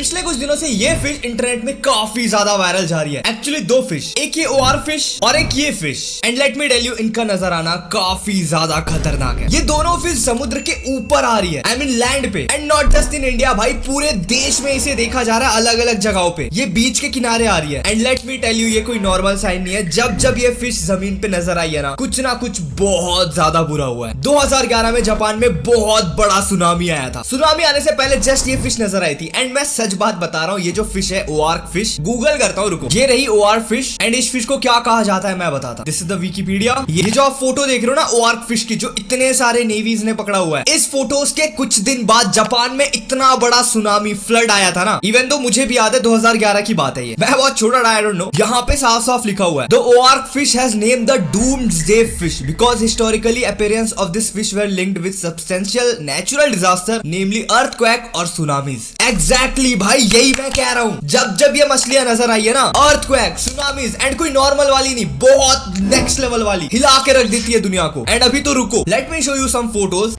पिछले कुछ दिनों से ये फिश इंटरनेट में काफी ज्यादा वायरल जा रही है। एक्चुअली दो फिश, एक ये ओआर फिश और एक ये fish. And let me tell you, इनका नजर आना काफी ज्यादा खतरनाक है। ये दोनों फिश समुद्र के ऊपर आ रही है, आई मीन लैंड पे, and not just in India भाई, पूरे देश में इसे देखा जा रहा है अलग अलग जगहों पे। ये बीच के किनारे आ रही है। And let me tell you, ये कोई नॉर्मल साइन नहीं है। जब जब ये फिश जमीन पे नजर आई है ना कुछ बहुत ज्यादा बुरा हुआ है। 2011 में जापान में बहुत बड़ा सुनामी आया था। सुनामी आने से पहले जस्ट ये फिश नजर आई थी। एंड मैं सच बात बता रहा हूँ, ये जो फिश है ओआर्क फिश, गूगल करता हूँ रुको, ये रही ओआर्क फिश। एंड इस फिश को क्या कहा जाता है मैं बताता। This is the Wikipedia. ये जो आप फोटो देख रहे हो ना ओआर्क फिश की, जो इतने सारे नेवीज ने पकड़ा हुआ है, इस फोटोज के कुछ दिन बाद जापान में इतना बड़ा सुनामी फ्लड आया था ना, इवन तो मुझे भी याद है 2011 की बात है। ये मैं बहुत छोटा, आई डोंट नो। यहाँ पे साफ साफ लिखा हुआ है, the oarfish has named the doomsday fish because historically appearance of this fish were linked with substantial natural disaster namely earthquake और सुनामीज। एग्जैक्टली भाई, यही मैं कह रहा हूँ। जब जब ये मछलियां नजर आई है ना, अर्थक्वेक, सुनामीज, एंड कोई नॉर्मल वाली नहीं, बहुत नेक्स्ट लेवल वाली, हिला के रख देती है दुनिया को। एंड अभी तो रुको, let me show you some photos.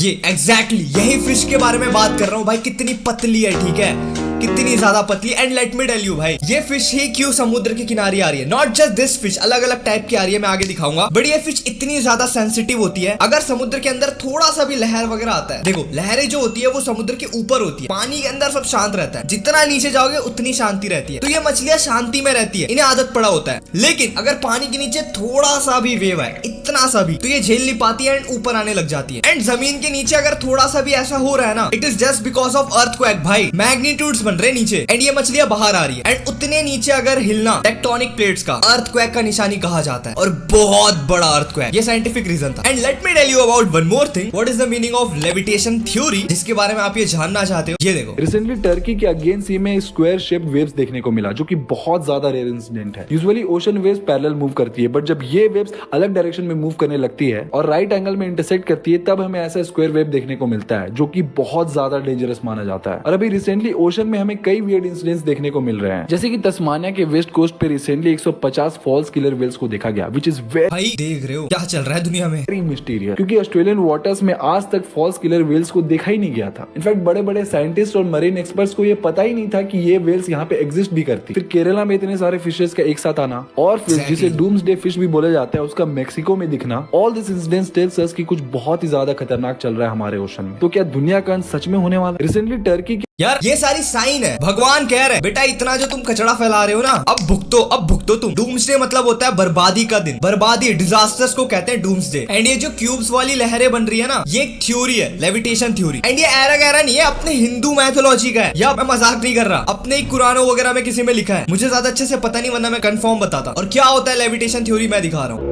ये एग्जैक्टली यही फिश के बारे में बात कर रहा हूँ भाई। कितनी पतली है, ठीक है, कितनी ज्यादा पतली। And let me tell you भाई, ये फिश ही क्यों समुद्र के किनारे आ रही है। नॉट जस्ट दिस फिश, अलग अलग टाइप की आ रही है, मैं आगे दिखाऊंगा। बट ये फिश इतनी ज्यादा सेंसिटिव होती है, अगर समुद्र के अंदर थोड़ा सा भी लहर वगैरह आता है, देखो लहरें जो होती है वो समुद्र के ऊपर होती है, पानी के अंदर सब शांत रहता है। जितना नीचे जाओगे उतनी शांति रहती है। तो ये मछलियां शांति में रहती है, इन्हें आदत पड़ा होता है। लेकिन अगर पानी के नीचे थोड़ा सा भी वेव है, इतना सा भी, तो ये झेल नहीं पाती है एंड ऊपर आने लग जाती है। एंड जमीन के नीचे अगर थोड़ा सा भी ऐसा हो रहा है ना, it is just because of earthquake भाई। मैग्नीट्यूड्स बन रहे नीचे एंड मछलियां बाहर आ रही है। एंड उतने नीचे अगर हिलना टेक्टोनिक प्लेट्स का, अर्थक्वेक का निशानी कहा जाता है, और बहुत बड़ा अर्थक्वेक। ये साइंटिफिक रीजन था। And let me tell you about one more thing, what is the meaning of levitation theory, जिसके बारे में आप ये जानना चाहते हो। ये देखो, रिसेंटली टर्की के अगेन सी में स्क्वायर शेप वेव्स देखने को मिला, जो कि बहुत ज्यादा रेयर इंसिडेंट है। Usually ocean waves parallel move करती है, बट जब ये वेव्स अलग डायरेक्शन में मूव करने लगती है और राइट एंगल में इंटरसेक्ट करती है, तब हमें ऐसा स्क्वायर वेव देखने को मिलता है, जो कि बहुत ज्यादा डेंजरस माना जाता है। और अभी रिसेंटली ओशन में हमें कई वियर्ड इंसिडेंट्स देखने को मिल रहे हैं, जैसे कि तस्मानिया के वेस्ट कोस्ट पे रिसेंटली 150 फॉल्स किलर व्हेल्स को देखा गया, व्हिच इज वेरी, भाई देख रहे हो क्या चल रहा है दुनिया में, वेरी मिस्टीरियस, क्योंकि ऑस्ट्रेलियन वाटर्स में आज तक फॉल्स किलर व्हेल्स को देखा ही नहीं गया था। इनफैक्ट बड़े बड़े साइंटिस्ट और मरीन एक्सपर्ट्स को ये पता ही नहीं था कि ये व्हेल्स यहाँ पे एग्जिस्ट भी करती। फिर केरला में इतने सारे फिशेस का एक साथ आना, और फिर जिसे डूम्सडे फिश भी बोला जाता है, उसका मेक्सिको में दिखना, all this incidents tells us कि कुछ बहुत ही ज्यादा खतरनाक चल रहा है हमारे ओशन में। तो क्या दुनिया का अंत सच में होने वाला है? रिसेंटली टर्की यार ये सारी साइन है, भगवान कह रहे हैं बेटा इतना जो तुम कचरा फैला रहे हो ना, अब भुगतो तुम। डूम्सडे मतलब होता है बर्बादी का दिन, बर्बादी, डिजास्टर्स को कहते हैं डूम्सडे। एंड ये जो क्यूब्स वाली लहरें बन रही है ना, ये एक थ्योरी है, लेविटेशन थ्योरी। एंड ये एरा गैरा नहीं है, अपने हिंदू मैथोलॉजी का है, या मैं मजाक नहीं कर रहा, अपने ही कुरानों वगैरह में किसी में लिखा है। मुझे ज्यादा अच्छे से पता नहीं, वरना मैं कंफर्म बताता। और क्या होता है लेविटेशन थ्योरी, मैं दिखा रहा हूँ,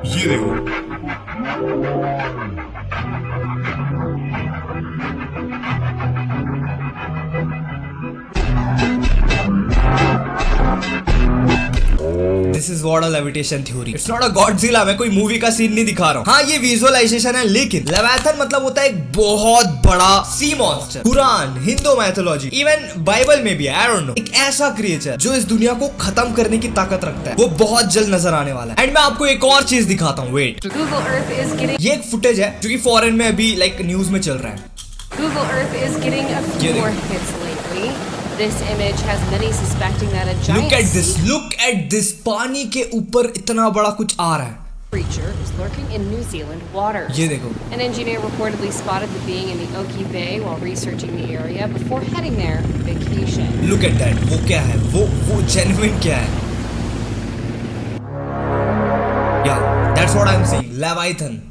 ये देखो। This is what a levitation theory. It's not a Godzilla, मैं कोई मूवी का सीन नहीं दिखा रहा हूँ। हाँ ये विजुअलाइजेशन है, लेकिन लेविथन मतलब होता है एक बहुत बड़ा sea monster. Quran, Hindu mythology, even Bible में भी, आई डोंट नो, एक ऐसा क्रिएचर जो इस दुनिया को खत्म करने की ताकत रखता है। वो बहुत जल्द नजर आने वाला है। एंड मैं आपको एक और चीज दिखाता हूँ, वेट। ये एक फुटेज है जो कि फॉरेन में अभी लाइक न्यूज में चल रहा है। Google Earth is getting a few more hits lately. This image has many suspecting that a giant look at this पानी के ऊपर इतना बड़ा कुछ आ रहा है। creature is lurking in New Zealand waters. ये देखो। An engineer reportedly spotted the being in the Oki Bay while researching the area before heading there for vacation. Look at that, वो क्या है, वो genuine क्या है? Yeah, that's what I'm saying, Leviathan.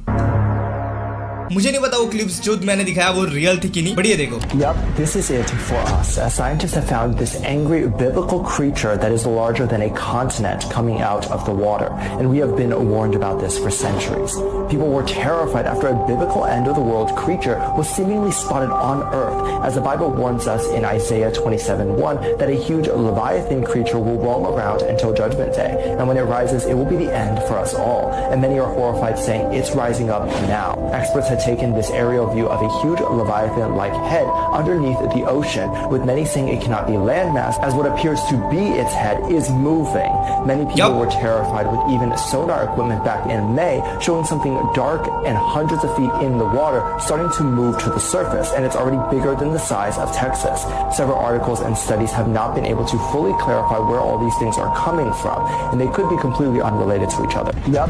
मुझे नहीं पता वो क्लिप्स जो मैंने दिखाया वो रियल थी कि नहीं, बट ये देखो। Yep, this is it for us. Scientists have found this angry biblical creature that is larger than a continent coming out of the water, and we have been warned about this for centuries. People were terrified after a biblical end-of-the-world creature was seemingly spotted on Earth, as the Bible warns us in Isaiah 27:1 that a huge Leviathan creature will roam around until Judgment Day, and when it rises, it will be the end for us all. And many are horrified, saying it's rising up now. Experts had taken this aerial view of a huge Leviathan-like head underneath the ocean, with many saying it cannot be landmass, as what appears to be its head is moving. Many people were terrified, with even sonar equipment back in May showing something dark and hundreds of feet in the water starting to move to the surface, and it's already bigger than the size of Texas. Several articles and studies have not been able to fully clarify where all these things are coming from, and they could be completely unrelated to each other. Yeah,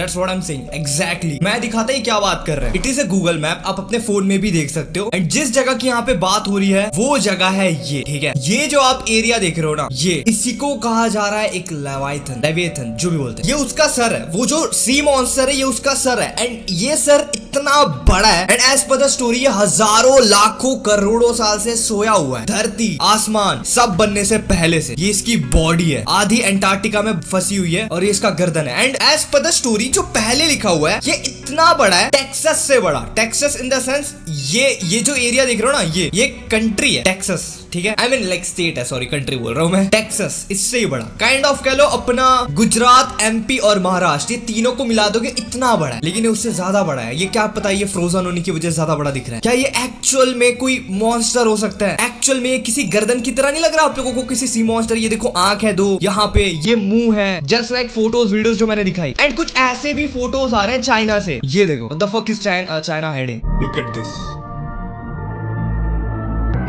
that's what I'm saying. Exactly. मैं दिखाता ही क्या बात कर रहे हैं. It is a Google Map. आप अपने phone में भी देख सकते हो. एंड जिस जगह की यहाँ पे बात हो रही है वो जगह है ये. ठीक है, ये जो आप एरिया देख रहे हो ना, ये इसी को कहा जा रहा है एक लेविएथन जो भी बोलते हैं. ये उसका सर है. वो जो सी मॉन्स्टर है ये उसका सर है. एंड ये सर इतना बड़ा है. And as per the story ये हजारों लाखों करोड़ों साल से सोया हुआ है. धरती आसमान सब बनने से पहले से. ये इसकी बॉडी है, आधी एंटार्क्टिका में फंसी हुई है और ये इसका गर्दन है. And as per the story जो पहले लिखा हुआ है ये इतना बड़ा है, टेक्सास से बड़ा. टेक्सास इन द सेंस ये जो एरिया देख रहे हो ना, ये कंट्री है टेक्सास. ठीक है, आई मीन लाइक स्टेट है, सॉरी कंट्री बोल रहा हूं मैं. टेक्सास इससे ही बड़ा, काइंड ऑफ कह लो अपना गुजरात, एमपी और महाराष्ट्र, ये तीनों को मिला दोगे इतना बड़ा है. लेकिन ये उससे ज्यादा बड़ा है. ये क्या पता, ये फ्रोजन होने की वजह से ज्यादा बड़ा दिख रहा है. क्या ये एक्चुअल में कोई मॉन्स्टर हो सकता है? एक्चुअल में किसी गर्दन की तरह नहीं लग रहा आप लोगों को? किसी सी मॉन्स्टर. ये देखो आंख है दो, यहाँ पे ये मुंह है, जस्ट लाइक फोटोज वीडियोस जो मैंने दिखाई. एंड कुछ ऐसे भी फोटोज आ रहे हैं चाइना से. ये देखो, what the fuck is China heading. Look at this.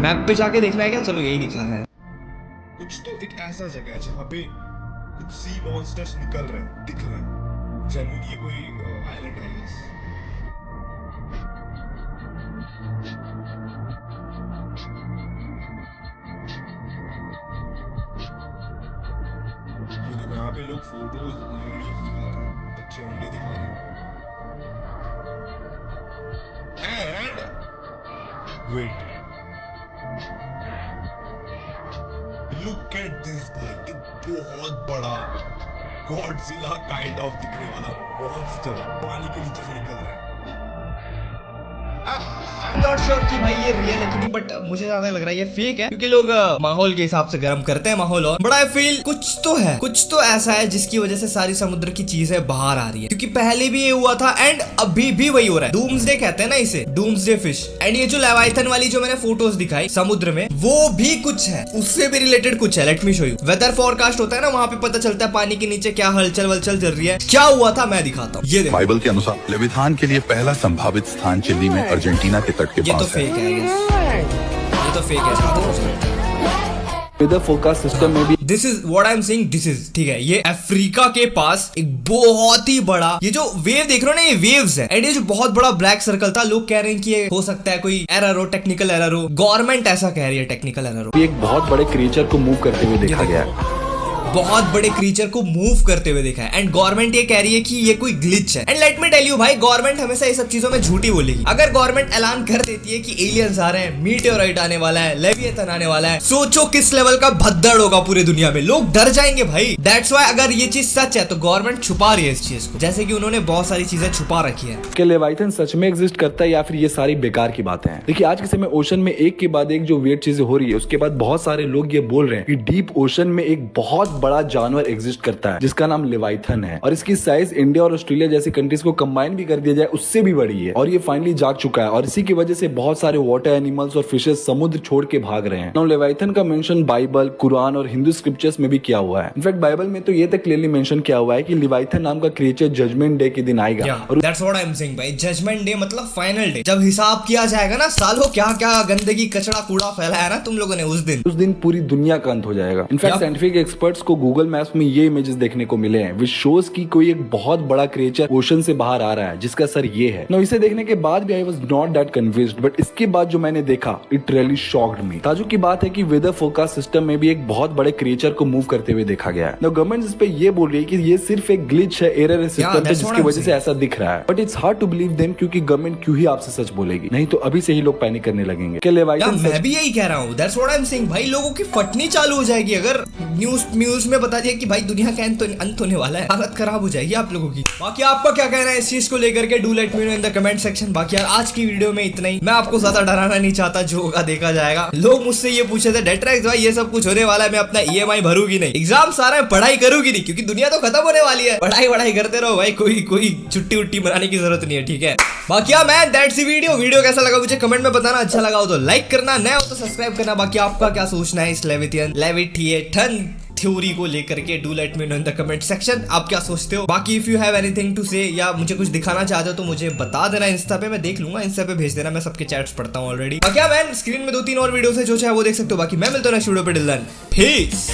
Map पे जाके देखना है क्या? चलो यही लिखा है. कुछ तो एक ऐसा जगह है जहाँ पे कुछ सी मॉन्स्टर्स निकल रहे हैं, दिख रहे हैं. जनरली ये कोई आइलैंड है. यहाँ पे लोग फोटोज दिखा रहे हैं, बच्चे अंडे दिखा रहे हैं. वेट, लुक एट दिस भाई. बहुत बड़ा गॉडजिला काइंड ऑफ दिखने वाला मॉन्स्टर पानी के नीचे से निकल रहा है. I'm not sure कि भाई ये रियल है कि नहीं, बट मुझे ज्यादा लग रहा है ये फेक है, क्योंकि लोग माहौल के हिसाब से गर्म करते हैं माहौल. और बड़ा आई फील कुछ तो ऐसा है जिसकी वजह से सारी समुद्र की चीजें बाहर आ रही है. क्योंकि पहले भी ये हुआ था एंड अभी भी वही हो रहा है. डूम्सडे कहते हैं ना इसे, डूम्सडे फिश. एंड ये जो लेविएथन वाली जो मैंने फोटोज दिखाई समुद्र में, वो भी कुछ है, उससे भी रिलेटेड कुछ है. Let me show you. Weather forecast होता है ना, वहाँ पे पता चलता है पानी के नीचे क्या हलचल वलचल चल रही है. क्या हुआ था मैं दिखाता हूँ. ये देखो, बाइबल के अनुसार लेविथान के लिए पहला संभावित स्थान चिली में अर्जेंटीना के तट के ये तो पास है. फेक है, ये तो फेक है. वेदर फोरकास्ट सिस्टम में भी this is what I am saying. This is ठीक है, ये अफ्रीका के पास एक बहुत ही बड़ा, ये जो वेव देख रहे हो ना, ये वेव्स है. एंड ये जो बहुत बड़ा ब्लैक सर्कल था, लोग कह रहे हैं कि ये हो सकता है कोई एरर हो, टेक्निकल एरर हो. गवर्नमेंट ऐसा कह रही है टेक्निकल एरर हो. एक बहुत बड़े क्रिएचर को मूव करते हुए देखा गया है. बहुत बड़े क्रीचर को मूव करते हुए देखा है. एंड गवर्नमेंट ये कह रही है कि ये कोई ग्लिच है. And let me tell you भाई, गवर्नमेंट हमेशा ये सब चीजों में झूठी बोलेगी. अगर गवर्नमेंट ऐलान कर देती है कि एलियंस आ रहे हैं, मीटियोराइट आने वाला है, लेविएथन आने वाला है, सोचो किस लेवल का भद्दड़ होगा पूरी दुनिया में. लोग डर जाएंगे भाई. दैट्स व्हाई अगर ये चीज सच है तो गवर्नमेंट छुपा रही है इस चीज को, जैसे कि उन्होंने बहुत सारी चीजें छुपा रखी है. कि लेविएथन सच में एग्जिस्ट करता है या फिर ये सारी बेकार की बातें हैं. देखिए, आज के समय ओशन में एक के बाद एक जो वियर्ड चीजें हो रही है, उसके बाद बहुत सारे लोग ये बोल रहे हैं कि डीप ओशन में एक बहुत बड़ा जानवर एग्जिस्ट करता है जिसका नाम लेविएथन है. और इसकी साइज इंडिया और ऑस्ट्रेलिया जैसी कंट्रीज को कंबाइन भी कर दिया जाए उससे भी बड़ी है. और ये फाइनली जाग चुका है और इसी की वजह से बहुत सारे वाटर एनिमल्स और फिशेस समुद्र छोड़ के भाग रहे हैं. नाउ लेविएथन का मेंशन बाइबल, कुरान और हिंदू स्क्रिप्चर्स में भी किया हुआ है. इनफैक्ट बाइबल में तो ये तक क्लियरली मेंशन किया हुआ है कि लेविएथन नाम का क्रिएचर जजमेंट डे के दिन आएगा. और that's what I am saying भाई. जजमेंट डे मतलब फाइनल डे, जब हिसाब किया जाएगा ना, सालों क्या क्या गंदगी कचरा कूड़ा फैलाया ना तुम लोगों ने, उस दिन पूरी दुनिया का अंत हो जाएगा. इनफैक्ट साइंटिफिक एक्सपर्ट्स को गूगल मैप्स में ये इमेजेस देखने को मिले हैं विच शोज की कोई एक बहुत बड़ा क्रिएचर ओशन से बाहर आ रहा है जिसका सर ये है. नाउ इसे देखने के बाद भी I was not that convinced, but इसके बाद जो मैंने देखा इट रियली शॉक्ड मी. ताजुब की बात है कि वेदर फोरकास्ट सिस्टम में भी एक बहुत बड़े क्रिएचर को मूव करते हुए देखा गया है. नाउ गवर्नमेंट इस पे ये बोल रही है कि ये सिर्फ एक ग्लिच है, एरर है सिस्टम पे जिसकी वजह से ऐसा दिख रहा है. But it's hard to believe them, क्योंकि गवर्नमेंट क्यों ही आपसे सच बोलेगी. नहीं तो अभी से ही लोग पैनिक करने लगेंगे. मैं भी यही कह रहा हूँ. That's what I am saying भाई. लोगों की फटनी चालू हो जाएगी अगर न्यूज न्यूज में बता दिया कि भाई दुनिया का अंत होने वाला है, हालत खराब हो जाएगी आप लोगों की। बाकी आपका क्या कहना है इस चीज को लेकर के, do let me know in the comment section. बाकी यार आज की वीडियो में इतना ही, मैं आपको ज्यादा डराना नहीं चाहता, जो होगा देखा जाएगा। लोग मुझसे ये पूछे थे डेट्रैक्स भाई ये सब कुछ होने वाला है, मैं अपना EMI भरूंगी नहीं, एग्जाम सारा है, पढ़ाई करूंगी नहीं, क्योंकि दुनिया तो खत्म होने वाली है। पढ़ाई करते रहो भाई, कोई छुट्टी उट्टी मनाने की जरूरत नहीं है, ठीक है। बाकी यार मैं दैट्स वीडियो कैसा लगा मुझे कमेंट में बताना, अच्छा लगा हो तो लाइक करना, नया हो तो सब्सक्राइब करना। बाकी आपका क्या सोचना है इस लेविथियन थ्योरी को लेकर के, do let me know in the comment section, आप क्या सोचते हो। बाकी if you have anything to say या मुझे कुछ दिखाना चाहते हो तो मुझे बता देना इंस्टा पे, मैं देख लूंगा, इंस्टा पे भेज देना, मैं सबके चैट्स पढ़ता हूँ ऑलरेडी। क्या मैं स्क्रीन में 2-3 और वीडियोस है, जो चाहे वो देख सकते हो। बाकी मैं मिलता हूं नेक्स्ट वीडियो पे, टिल देन पीस।